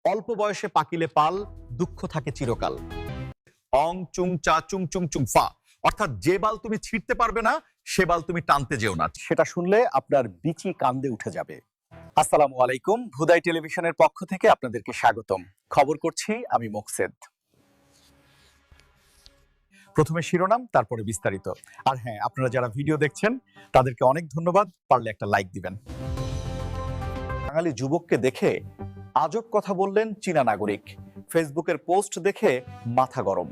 অল্প বয়সে পাকিলে পাল, দুঃখ থাকে চিরকাল। অং চুং চা চুং চুং চুং ফা, অর্থাৎ যে বাল তুমি ছিঁড়তে পারবে না সে বাল তুমি টানতে যেও না। সেটা শুনলে আপনার বিচি কান্দে উঠে যাবে। আসসালামু আলাইকুম, ভুদাই টেলিভিশনের পক্ষ থেকে আপনাদেরকে স্বাগতম। খবর করছি আমি মোকসেদ। প্রথমে শিরোনাম, তারপরে বিস্তারিত। আর হ্যাঁ, আপনারা যারা ভিডিও দেখছেন তাদেরকে অনেক ধন্যবাদ, পারলে একটা লাইক দিবেন। বাঙালি যুবককে দেখে আজব কথা বললেন চীনা নাগরিক, ফেসবুকের পোস্ট দেখে মাথা গরম।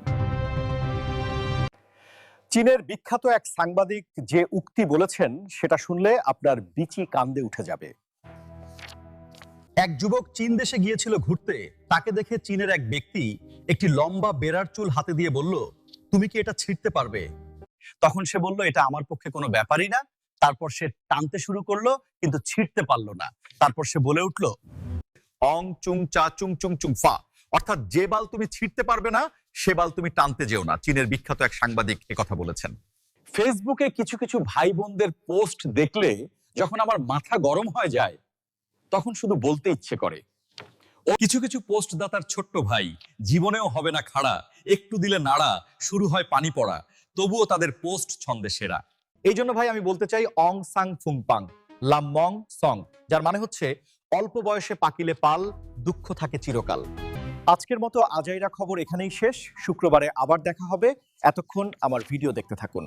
চীনের বিখ্যাত এক সাংবাদিক যে উক্তি বলেছেন সেটা শুনলে আপনার বিচি কান্দে উঠে যাবে। এক যুবক চীন দেশে গিয়েছিল ঘুরতে, তাকে দেখে চীনের এক ব্যক্তি একটি লম্বা বেড়ার চুল হাতে দিয়ে বলল, তুমি কি এটা ছিঁড়তে পারবে? তখন সে বলল, এটা আমার পক্ষে কোনো ব্যাপারই না। তারপর সে টানতে শুরু করলো, কিন্তু ছিঁড়তে পারলো না। তারপর সে বলে উঠল, অং চুং চা চুং চুং চুং ফা, অর্থাৎ যে বাল তুমি ছিঁড়তে পারবে না সে বাল তুমি টানতে যেও না। চীনের বিখ্যাত এক সাংবাদিক কথা বলেছেন। ফেসবুকে কিছু কিছু ভাই বোনদের পোস্ট দেখলে যখন আমার মাথা গরম হয়ে যায়, তখন শুধু বলতে ইচ্ছে করে। ও কিছু কিছু পোস্ট দাতার ছোট্ট ভাই জীবনেও হবে না খাড়া, একটু দিলে নাড়া, শুরু হয় পানি পড়া, তবুও তাদের পোস্ট ছন্দে সেরা। এই জন্য ভাই আমি বলতে চাই, অং সাং ফুং পাং লাম মং সং, যার মানে হচ্ছে অল্প বয়সে পাকিলে পাল, দুঃখ থাকে চিরকাল। আজকের মতো আজাইরা খবর এখানেই শেষ। শুক্রবারে আবার দেখা হবে। এতক্ষণ আমার ভিডিও দেখতে থাকুন।